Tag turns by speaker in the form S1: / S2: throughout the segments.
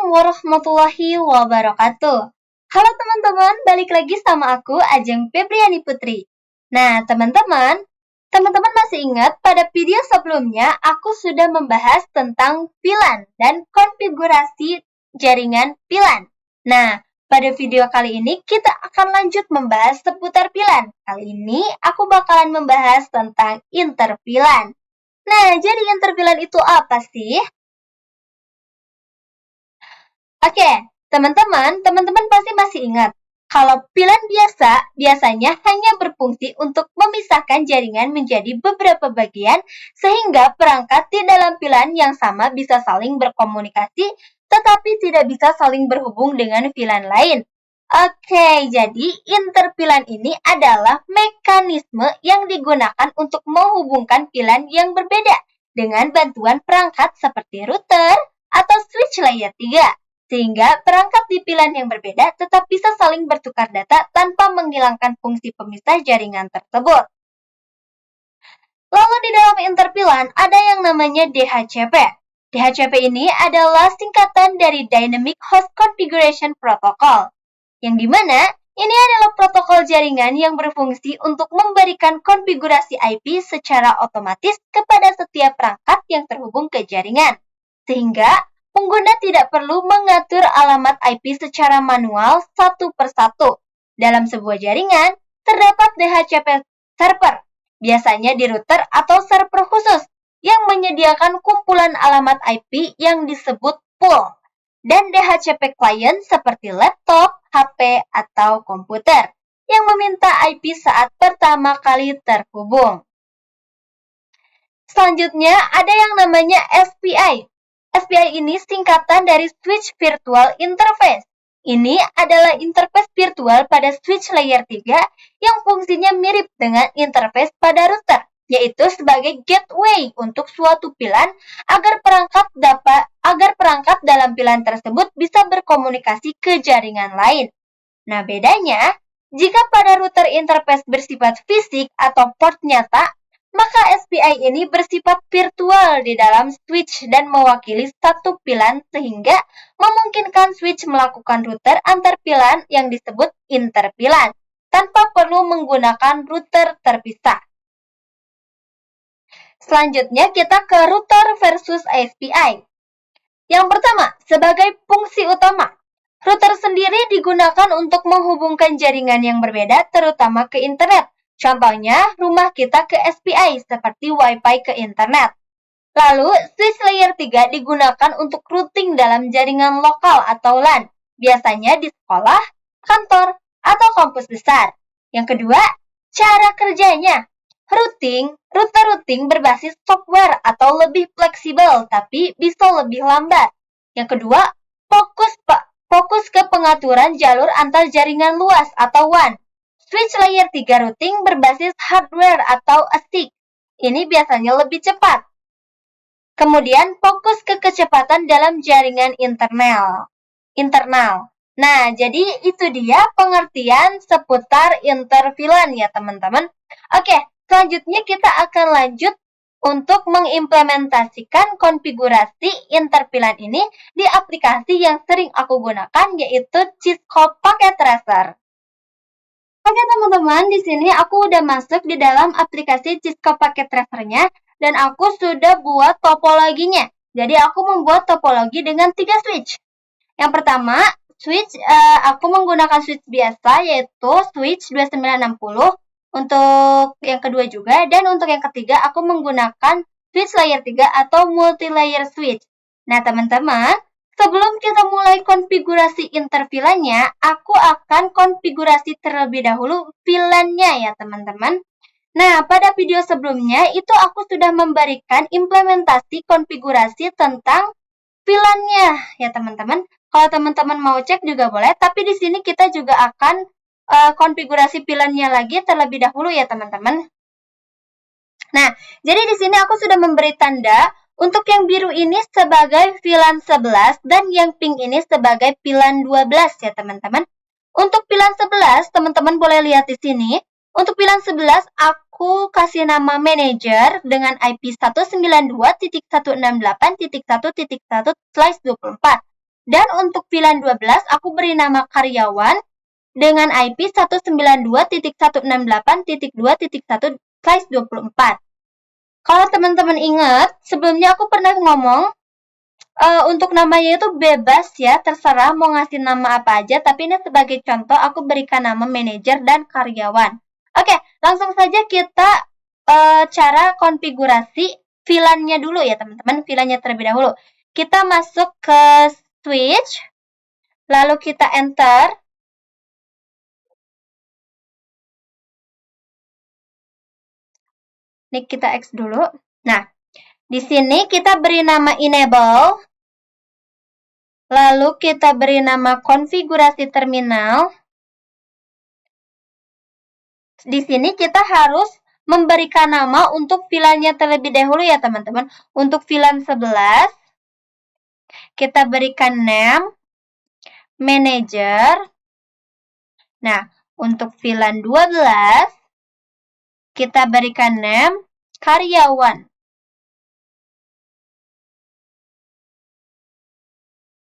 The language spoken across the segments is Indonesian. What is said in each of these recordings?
S1: warahmatullahi wabarakatuh. Halo teman-teman, balik lagi sama aku Ajeng Febriani Putri. Nah teman-teman masih ingat pada video sebelumnya aku sudah membahas tentang VLAN dan konfigurasi jaringan VLAN. Nah, pada video kali ini kita akan lanjut membahas seputar VLAN. Kali ini aku bakalan membahas tentang inter-VLAN. Nah, jadi inter-VLAN itu apa sih? Oke, teman-teman pasti masih ingat, kalau VLAN biasanya hanya berfungsi untuk memisahkan jaringan menjadi beberapa bagian sehingga perangkat di dalam VLAN yang sama bisa saling berkomunikasi tetapi tidak bisa saling berhubung dengan VLAN lain. Oke, jadi inter-VLAN ini adalah mekanisme yang digunakan untuk menghubungkan VLAN yang berbeda dengan bantuan perangkat seperti router atau switch layer 3. Sehingga perangkat di VLAN yang berbeda tetap bisa saling bertukar data tanpa menghilangkan fungsi pemisah jaringan tersebut. Lalu di dalam inter-VLAN ada yang namanya DHCP. DHCP ini adalah singkatan dari Dynamic Host Configuration Protocol, yang dimana ini adalah protokol jaringan yang berfungsi untuk memberikan konfigurasi IP secara otomatis kepada setiap perangkat yang terhubung ke jaringan, sehingga pengguna tidak perlu mengatur alamat IP secara manual satu persatu. Dalam sebuah jaringan, terdapat DHCP server, biasanya di router atau server khusus, yang menyediakan kumpulan alamat IP yang disebut pool, dan DHCP client seperti laptop, HP, atau komputer, yang meminta IP saat pertama kali terhubung. Selanjutnya, ada yang namanya SPI. SPI ini singkatan dari Switch Virtual Interface. Ini adalah interface virtual pada switch layer 3 yang fungsinya mirip dengan interface pada router, yaitu sebagai gateway untuk suatu VLAN agar perangkat dalam VLAN tersebut bisa berkomunikasi ke jaringan lain. Nah, bedanya, jika pada router interface bersifat fisik atau port nyata, maka SPI ini bersifat virtual di dalam switch dan mewakili satu VLAN sehingga memungkinkan switch melakukan router antar VLAN yang disebut inter-VLAN tanpa perlu menggunakan router terpisah. Selanjutnya kita ke router versus SPI. Yang pertama, sebagai fungsi utama, router sendiri digunakan untuk menghubungkan jaringan yang berbeda terutama ke internet. Contohnya, rumah kita ke SPI seperti Wi-Fi ke internet. Lalu, switch layer 3 digunakan untuk routing dalam jaringan lokal atau LAN, biasanya di sekolah, kantor, atau kampus besar. Yang kedua, cara kerjanya. Router routing berbasis software atau lebih fleksibel, tapi bisa lebih lambat. Yang kedua, fokus ke pengaturan jalur antar jaringan luas atau WAN. Switch layer 3 routing berbasis hardware atau ASIC. Ini biasanya lebih cepat. Kemudian fokus ke kecepatan dalam jaringan internal. Nah, jadi itu dia pengertian seputar inter-VLAN ya teman-teman. Oke, selanjutnya kita akan lanjut untuk mengimplementasikan konfigurasi inter-VLAN ini di aplikasi yang sering aku gunakan, yaitu Cisco Packet Tracer. Oke teman-teman, di sini aku udah masuk di dalam aplikasi Cisco Packet Tracer-nya dan aku sudah buat topologinya. Jadi aku membuat topologi dengan 3 switch. Yang pertama, aku menggunakan switch biasa yaitu switch 2960. Untuk yang kedua juga, dan untuk yang ketiga aku menggunakan switch layer 3 atau multi-layer switch. Nah teman-teman, sebelum kita mulai konfigurasi inter-VLAN-nya, aku akan konfigurasi terlebih dahulu VLAN-nya ya teman-teman. Nah, pada video sebelumnya itu aku sudah memberikan implementasi konfigurasi tentang VLAN-nya ya teman-teman. Kalau teman-teman mau cek juga boleh, tapi di sini kita juga akan konfigurasi VLAN-nya lagi terlebih dahulu ya teman-teman. Nah, jadi di sini aku sudah memberi tanda untuk yang biru ini sebagai VLAN 11 dan yang pink ini sebagai VLAN 12 ya teman-teman. Untuk VLAN 11, teman-teman boleh lihat di sini. Untuk VLAN 11, aku kasih nama manager dengan IP 192.168.1.1/24. Dan untuk VLAN 12, aku beri nama karyawan dengan IP 192.168.2.1/24. Kalau teman-teman ingat, sebelumnya aku pernah ngomong, untuk namanya itu bebas ya, terserah mau ngasih nama apa aja, tapi ini sebagai contoh aku berikan nama manajer dan karyawan. Oke, langsung saja kita cara konfigurasi VLAN-nya dulu ya teman-teman, VLAN-nya terlebih dahulu. Kita masuk ke switch, lalu kita enter. Ini kita X dulu. Nah, di sini kita beri nama enable. Lalu kita beri nama konfigurasi terminal. Di sini kita harus memberikan nama untuk VLAN-nya terlebih dahulu ya teman-teman. Untuk VLAN 11, kita berikan name, manager. Nah, untuk VLAN 12, kita berikan name, karyawan.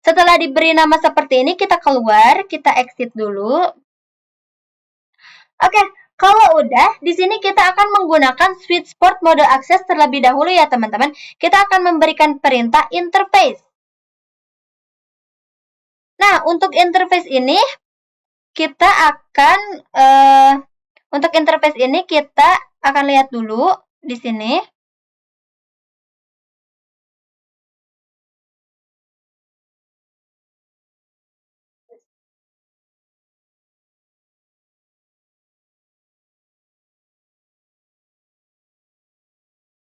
S1: Setelah diberi nama seperti ini, kita keluar, kita exit dulu. Oke, kalau udah, di sini kita akan menggunakan switch port mode akses terlebih dahulu ya teman-teman. Kita akan memberikan perintah interface. Nah, untuk interface ini, kita akan, untuk interface ini kita akan lihat dulu di sini.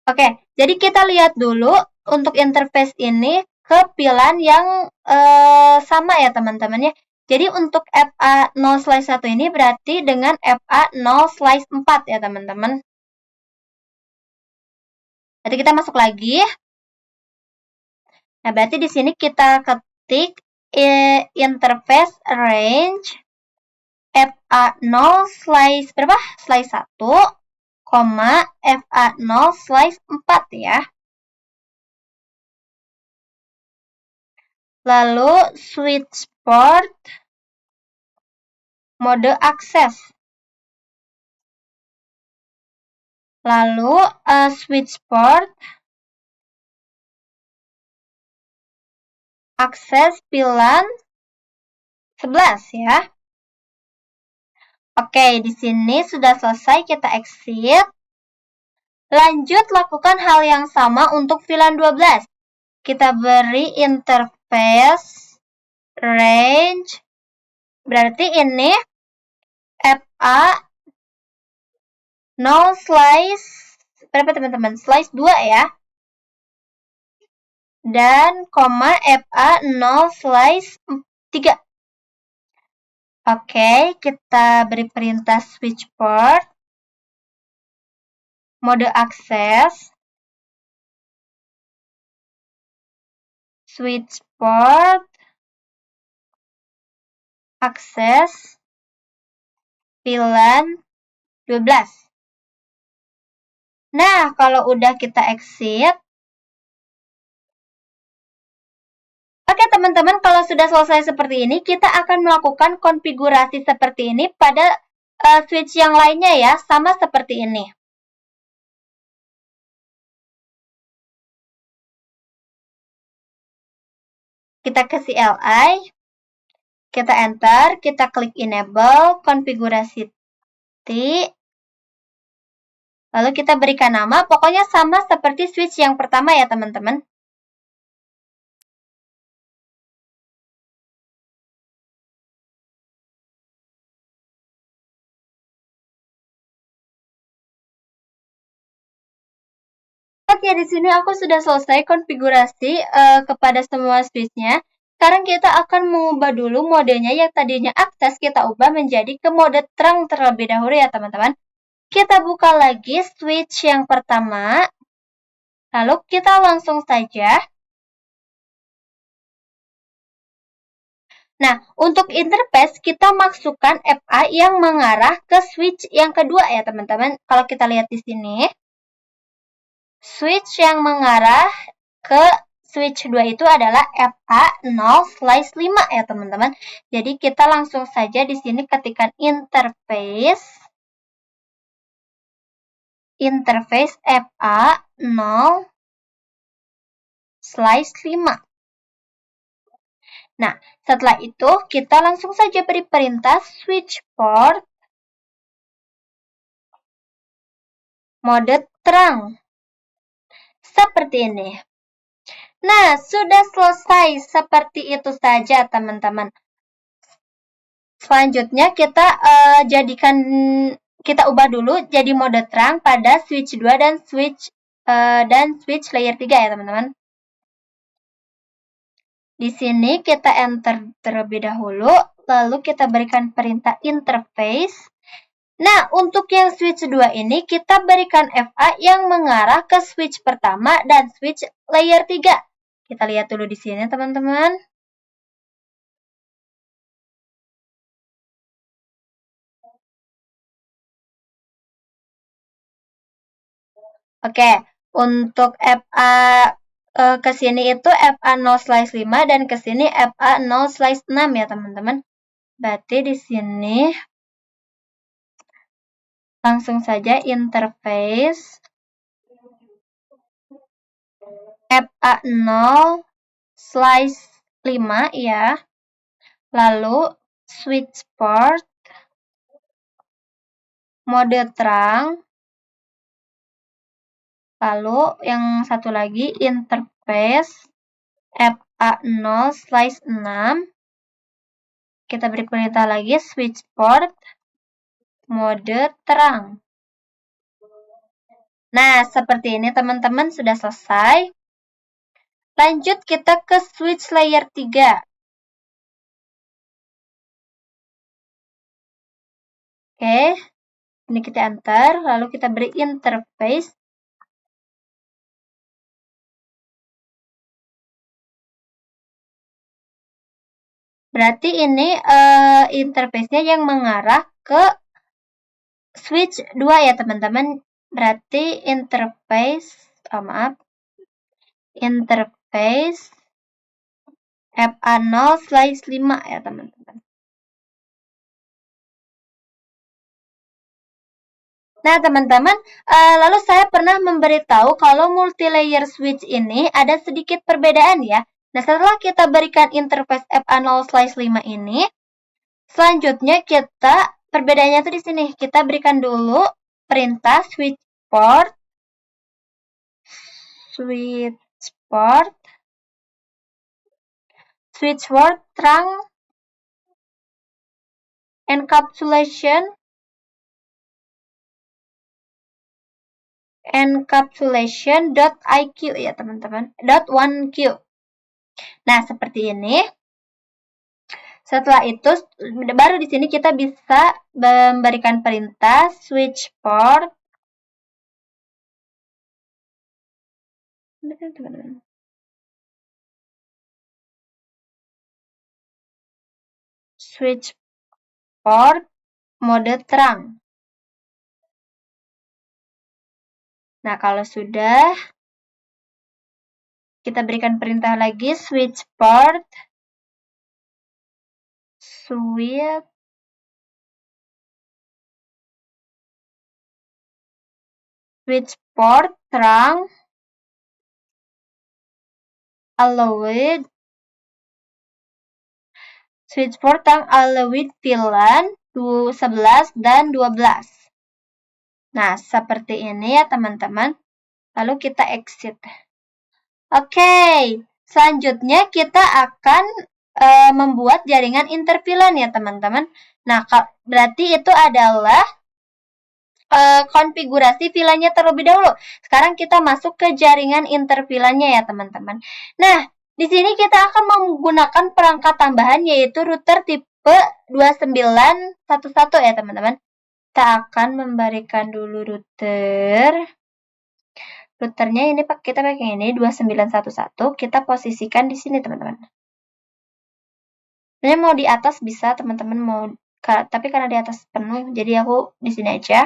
S1: Oke, jadi kita lihat dulu untuk interface ini ke VLAN yang sama ya teman-teman ya. Jadi untuk FA0/1 ini berarti dengan FA0/4 ya teman-teman. Nanti kita masuk lagi. Nah, berarti di sini kita ketik interface range FA0/1, FA0/4 ya. Lalu switch port mode akses. Lalu switch port akses VLAN 11 ya. Oke, di sini sudah selesai, kita exit. Lanjut lakukan hal yang sama untuk VLAN 12. Kita beri interface range. Berarti ini FA 0/, berapa teman-teman? Slice 2 ya. Dan koma FA 0/3. Oke, kita beri perintah switch port mode akses, switch port akses VLAN 12. Nah, kalau udah kita exit. Oke teman-teman, kalau sudah selesai seperti ini, kita akan melakukan konfigurasi seperti ini pada switch yang lainnya ya, sama seperti ini. Kita ke CLI, kita enter, kita klik enable, konfigurasi T, lalu kita berikan nama, pokoknya sama seperti switch yang pertama ya teman-teman. Oke, di sini aku sudah selesai konfigurasi kepada semua switch-nya. Sekarang kita akan mengubah dulu modenya yang tadinya akses, kita ubah menjadi ke mode terang terlebih dahulu ya teman-teman. Kita buka lagi switch yang pertama. Lalu kita langsung saja. Nah, untuk interface kita masukkan FA yang mengarah ke switch yang kedua ya teman-teman. Kalau kita lihat di sini. Switch yang mengarah ke switch 2 itu adalah FA0/5 ya teman-teman. Jadi kita langsung saja di sini ketikkan interface FA0/5. Nah, setelah itu kita langsung saja beri perintah switch port mode terang. Seperti ini. Nah, sudah selesai. Seperti itu saja, teman-teman. Selanjutnya kita ubah dulu jadi mode terang pada switch 2 dan switch layer 3 ya, teman-teman. Di sini kita enter terlebih dahulu, lalu kita berikan perintah interface. Nah, untuk yang switch 2 ini kita berikan FA yang mengarah ke switch pertama dan switch layer 3. Kita lihat dulu di sini, teman-teman. Oke, untuk FA ke sini itu FA0/5 dan ke sini FA0/6 ya, teman-teman. Berarti di sini langsung saja interface FA0/5 ya. Lalu switch port mode terang. Lalu yang satu lagi interface FA0/6. Kita beri perintah lagi switch port mode terang. Nah, seperti ini teman-teman sudah selesai. Lanjut kita ke switch layer 3. Oke, ini kita enter, lalu kita beri interface. Berarti ini interface-nya yang mengarah ke switch 2 ya, teman-teman. Berarti interface FA0/5 ya, teman-teman. Nah, teman-teman, lalu saya pernah memberitahu kalau multi-layer switch ini ada sedikit perbedaan ya. Nah, setelah kita berikan interface FA0/5 ini, selanjutnya perbedaannya itu di sini. Kita berikan dulu perintah switch port terang encapsulation.iq ya, teman-teman. .1q. Nah, seperti ini. Setelah itu baru di sini kita bisa memberikan perintah switch port mode terang. Nah, kalau sudah, kita berikan perintah lagi switch port terang allowed VLAN 11 dan 12. Nah, seperti ini ya, teman-teman. Lalu kita exit. Oke, selanjutnya kita akan membuat jaringan interVLAN ya, teman-teman. Nah, berarti itu adalah konfigurasi VLAN-nya terlebih dahulu. Sekarang kita masuk ke jaringan interVLAN-nya ya, teman-teman. Nah, di sini kita akan menggunakan perangkat tambahan yaitu router tipe 2911 ya, teman-teman. Kita akan memberikan dulu routernya ini kita pakai ini 2911. Kita posisikan di sini, teman-teman. Sebenarnya mau di atas bisa, teman-teman, tapi karena di atas penuh, jadi aku di sini aja.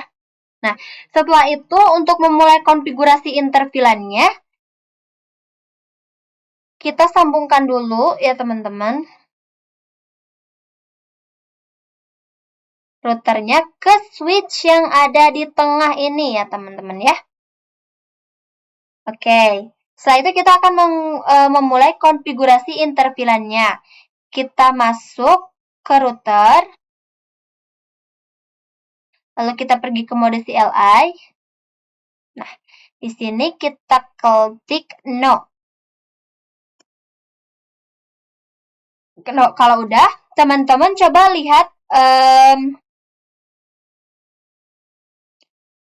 S1: Nah, setelah itu untuk memulai konfigurasi interVLAN-nya, kita sambungkan dulu ya teman-teman routernya ke switch yang ada di tengah ini ya teman-teman ya. Oke, setelah itu kita akan memulai konfigurasi intervilannya. Kita masuk ke router, lalu kita pergi ke mode CLI. Nah, di sini kita klik no. Kalau udah, teman-teman coba lihat,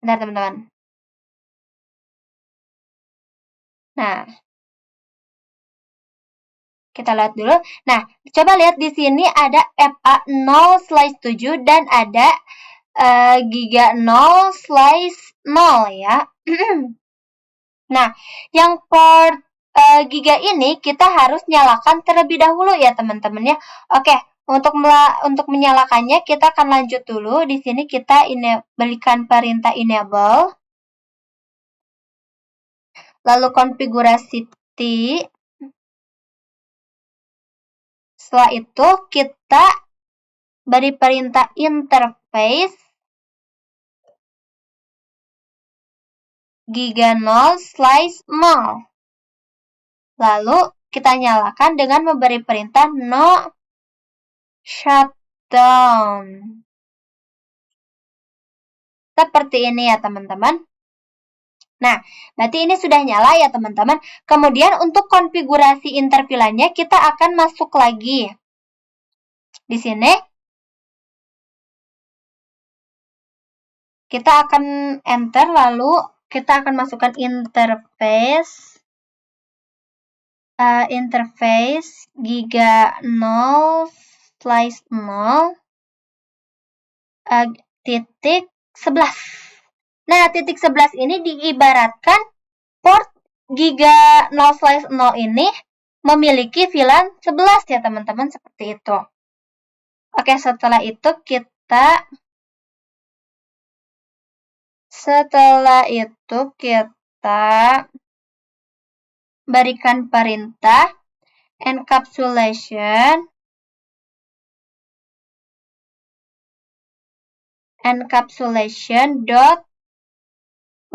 S1: bentar teman-teman. Nah, kita lihat dulu. Nah, coba lihat di sini ada FA0/7 dan ada Giga 0/0 ya. Nah, yang port Giga ini kita harus nyalakan terlebih dahulu ya teman-teman ya. Oke, untuk menyalakannya kita akan lanjut dulu. Di sini kita berikan perintah enable. Lalu konfigurasi T. Setelah itu kita beri perintah interface Giga 0/0. Lalu kita nyalakan dengan memberi perintah no shutdown. Seperti ini ya teman-teman. Nah, berarti ini sudah nyala ya teman-teman. Kemudian untuk konfigurasi intervilannya kita akan masuk lagi. Di sini kita akan enter lalu kita akan masukkan interface Giga 0/0 titik 11. Nah, titik 11 ini diibaratkan port Giga 0/0 ini memiliki VLAN 11 ya teman-teman, seperti itu. Oke, setelah itu kita berikan perintah encapsulation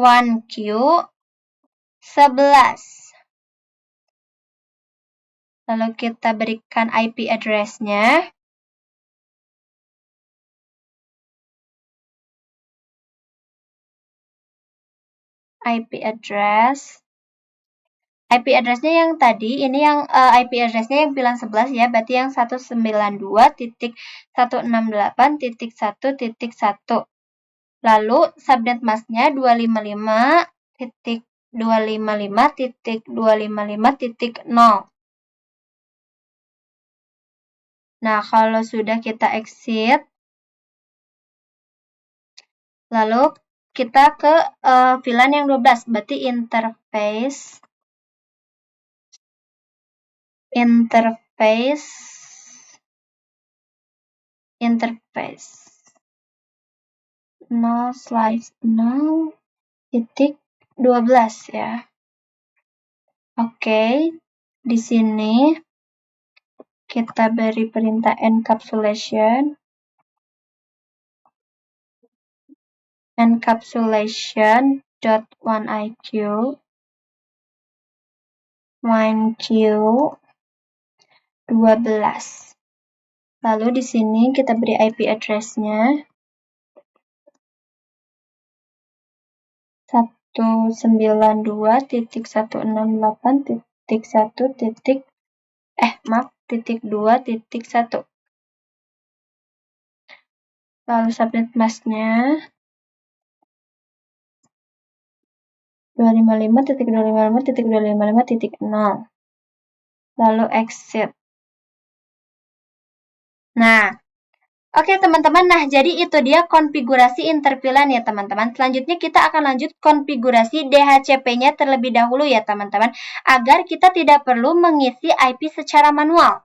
S1: .1q11. Lalu kita berikan IP address-nya. IP address-nya yang tadi, ini yang IP address-nya yang VLAN 11 ya, berarti yang 192.168.1.1. Lalu subnet mask-nya 255.255.255.0. Nah, kalau sudah kita exit, lalu kita ke VLAN yang 12, berarti interface 0/0.12 ya. Oke, di sini kita beri perintah encapsulation .1IQ 12. Lalu di sini kita beri IP address-nya 192.168.2.1. Lalu subnet mask-nya 255.255.255.0. Lalu exit. Nah, oke teman-teman, nah jadi itu dia konfigurasi intervilan ya teman-teman. Selanjutnya kita akan lanjut konfigurasi DHCP-nya terlebih dahulu ya teman-teman, agar kita tidak perlu mengisi IP secara manual.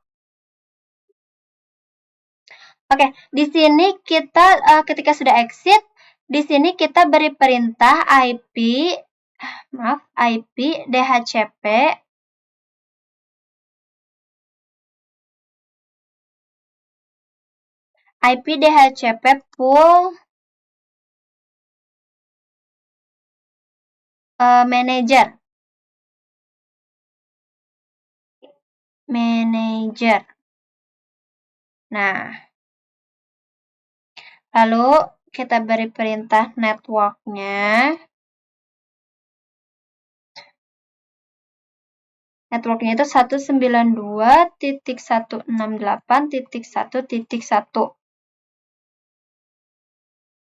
S1: Oke, di sini kita ketika sudah exit, di sini kita beri perintah IP DHCP IP DHCP pool manager. Nah, lalu kita beri perintah networknya. Networknya itu 192.168.1.1.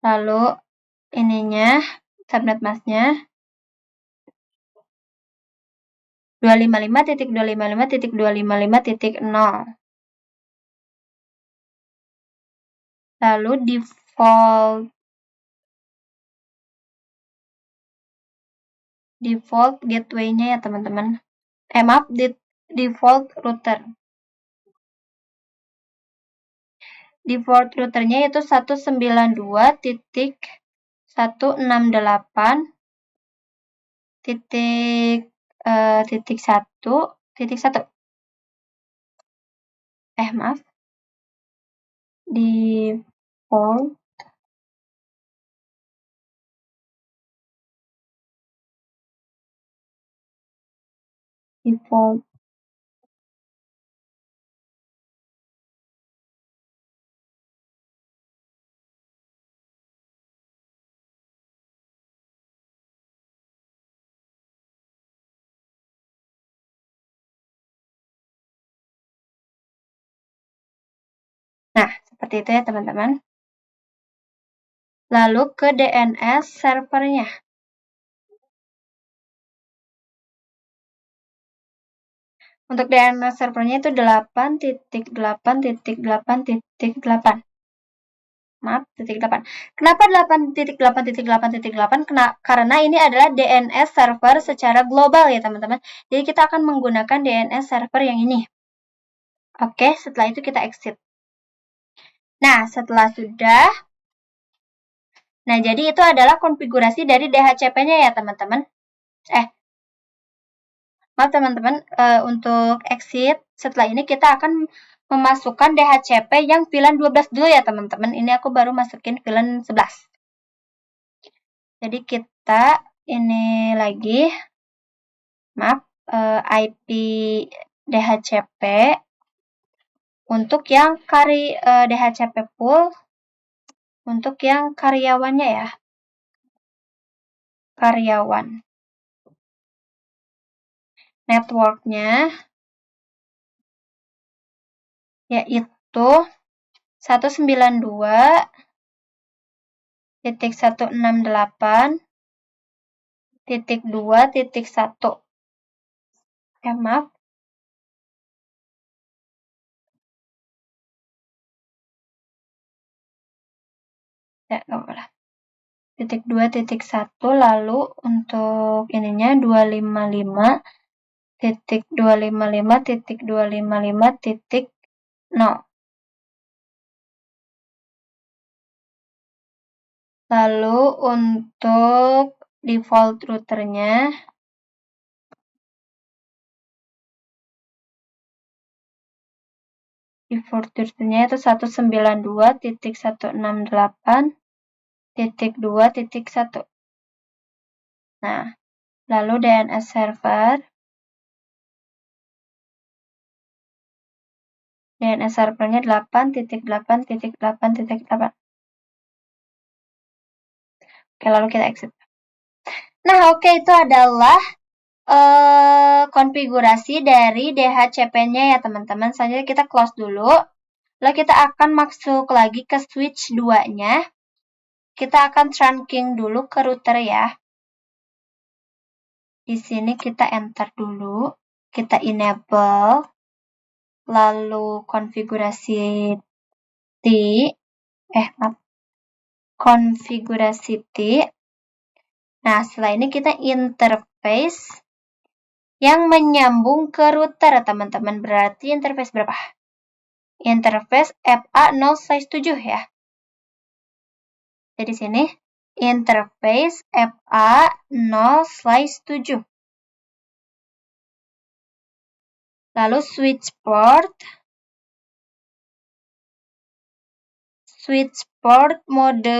S1: Lalu ininya, subnet masknya 255.255.255.0. Lalu default gateway-nya ya teman-teman. Maaf, default router. Default routernya itu 192.168.1.1. Maaf. Default Nah, seperti itu ya teman-teman. Lalu ke DNS servernya. Untuk DNS servernya itu 8.8.8.8. Maaf, titik 8. Kenapa 8.8.8.8? Karena ini adalah DNS server secara global ya teman-teman. Jadi kita akan menggunakan DNS server yang ini. Oke, setelah itu kita exit. Nah, setelah sudah, nah jadi itu adalah konfigurasi dari DHCP-nya ya teman-teman. Maaf teman-teman, untuk exit, setelah ini kita akan memasukkan DHCP yang VLAN 12 dulu ya teman-teman. Ini aku baru masukin VLAN 11. Jadi kita ini lagi, maaf, IP DHCP untuk yang DHCP pool, untuk yang karyawannya ya. Karyawan. Networknya yaitu 192.168.2.1. Maaf. Ya, nggak apa-apa. 2.1, lalu untuk ininya 255.255.255.0. Lalu untuk default routernya itu 192.168.2.1. Nah, lalu DNS servernya 8.8.8.8. Oke, lalu kita exit. Nah, oke, itu adalah konfigurasi dari DHCP-nya ya teman-teman. Selanjutnya kita close dulu. Lalu kita akan masuk lagi ke switch 2-nya. Kita akan trunking dulu ke router ya. Di sini kita enter dulu. Kita enable. Lalu konfigurasi konfigurasi T. Nah, setelah ini kita interface yang menyambung ke router, teman-teman. Berarti interface berapa? Interface FA0/7 ya. Jadi sini interface FA0/7. Lalu switch port switchboard mode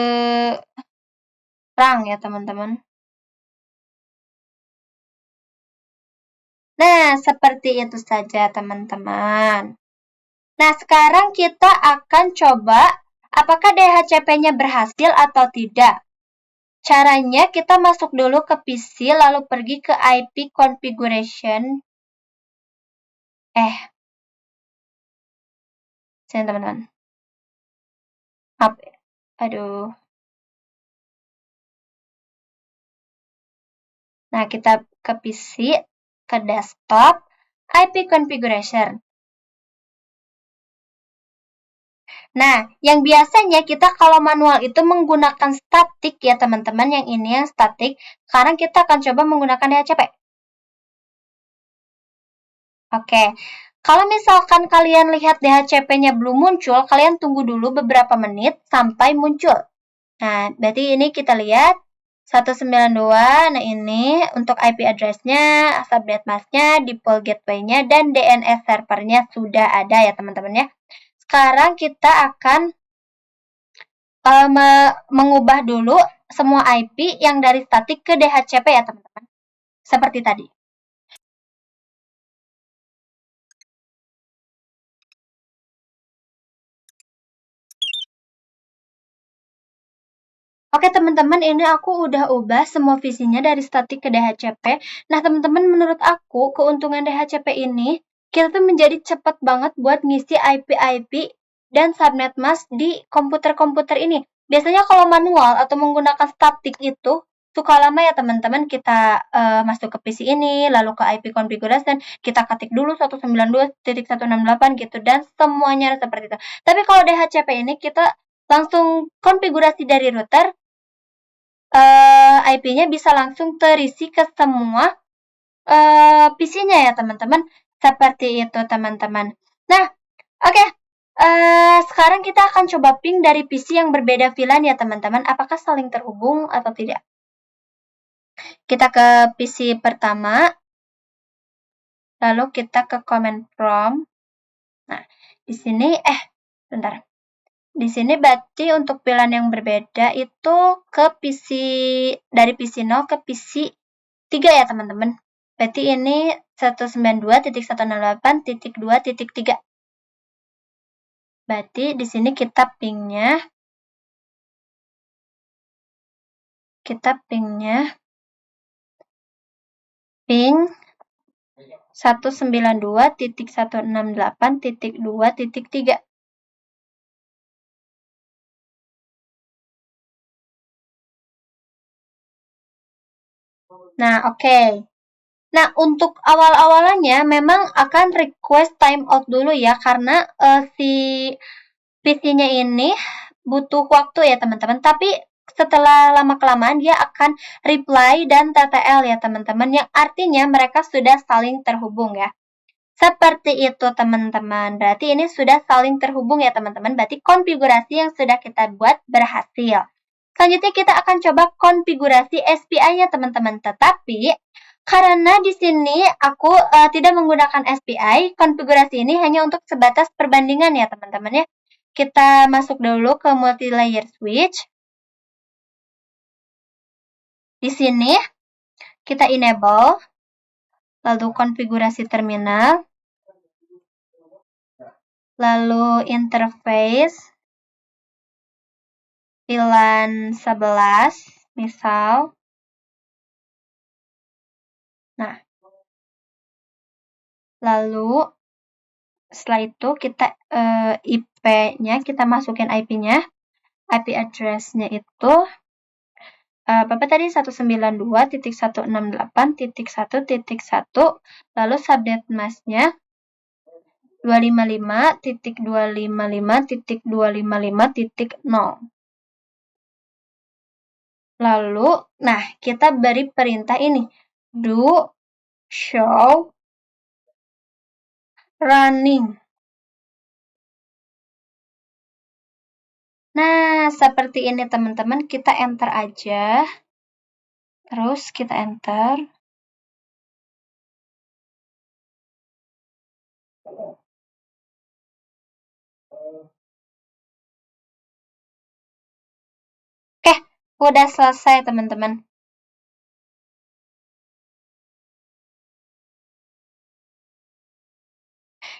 S1: perang ya teman-teman. Nah, seperti itu saja teman-teman. Nah, sekarang kita akan coba apakah DHCP-nya berhasil atau tidak. Caranya kita masuk dulu ke PC lalu pergi ke IP configuration. Sini teman-teman. Aduh. Nah, kita ke PC, ke desktop, IP configuration. Nah, yang biasanya kita kalau manual itu menggunakan static ya teman-teman, yang ini yang static. Sekarang kita akan coba menggunakan DHCP. Oke, kalau misalkan kalian lihat DHCP-nya belum muncul, kalian tunggu dulu beberapa menit sampai muncul. Nah, berarti ini kita lihat 192, nah ini untuk IP address-nya, subnet mask-nya, default gateway-nya, dan DNS server-nya sudah ada ya teman-teman ya. Sekarang kita akan mengubah dulu semua IP yang dari static ke DHCP ya teman-teman. Seperti tadi. Oke teman-teman, ini aku udah ubah semua visinya dari static ke DHCP. Nah teman-teman, menurut aku keuntungan DHCP ini, kita tuh menjadi cepat banget buat ngisi IP-IP dan subnet mask di komputer-komputer ini. Biasanya kalau manual atau menggunakan static itu, suka lama ya teman-teman, kita masuk ke PC ini, lalu ke IP configuration, kita ketik dulu 192.168 gitu, dan semuanya seperti itu. Tapi kalau DHCP ini, kita langsung konfigurasi dari router, IP-nya bisa langsung terisi ke semua PC-nya ya teman-teman. Seperti itu teman-teman. Nah, oke. Sekarang kita akan coba ping dari PC yang berbeda VLAN ya teman-teman. Apakah saling terhubung atau tidak? Kita ke PC pertama. Lalu kita ke command prompt. Nah, di sini, bentar. Di sini berarti untuk VLAN yang berbeda itu ke PC, dari PC 0 ke PC 3 ya teman-teman. Berarti ini 192.168.2.3. Berarti di sini kita pingnya ping 192.168.2.3. Nah, oke. Nah, untuk awal-awalannya memang akan request timeout dulu ya, karena si PC-nya ini butuh waktu ya teman-teman. Tapi setelah lama-kelamaan dia akan reply dan TTL ya teman-teman, yang artinya mereka sudah saling terhubung ya. Seperti itu teman-teman. Berarti ini sudah saling terhubung ya teman-teman. Berarti konfigurasi yang sudah kita buat berhasil. Selanjutnya kita akan coba konfigurasi SPI-nya teman-teman. Tetapi karena di sini aku tidak menggunakan SPI, konfigurasi ini hanya untuk sebatas perbandingan ya teman-teman ya. Kita masuk dulu ke multi-layer switch. Di sini kita enable, lalu konfigurasi terminal, lalu interface, VLAN 11, misal. Nah, lalu setelah itu kita IP-nya, kita masukin IP-nya. IP address-nya itu berapa tadi? 192.168.1.1, lalu subnet mask-nya 255.255.255.0. Lalu, nah kita beri perintah ini, do show running. Nah, seperti ini teman-teman, kita enter aja. Terus kita enter. Udah selesai, teman-teman.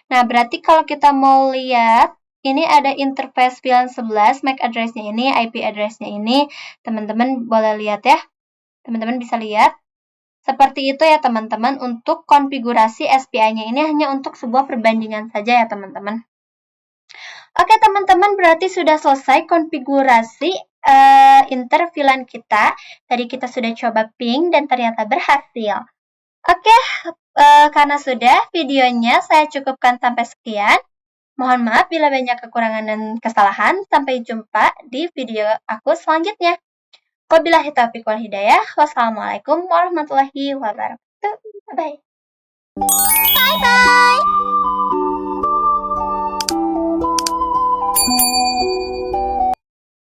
S1: Nah, berarti kalau kita mau lihat, ini ada interface VLAN 11, MAC address-nya ini, IP address-nya ini. Teman-teman boleh lihat ya. Teman-teman bisa lihat. Seperti itu ya, teman-teman. Untuk konfigurasi SPI-nya ini hanya untuk sebuah perbandingan saja ya, teman-teman. Oke, teman-teman, berarti sudah selesai konfigurasi inter VLAN kita. Tadi kita sudah coba ping dan ternyata berhasil. Oke, karena sudah videonya saya cukupkan sampai sekian. Mohon maaf bila banyak kekurangan dan kesalahan. Sampai jumpa di video aku selanjutnya. Wabillahi taufiq wal hidayah. Wassalamualaikum warahmatullahi wabarakatuh. Bye-bye.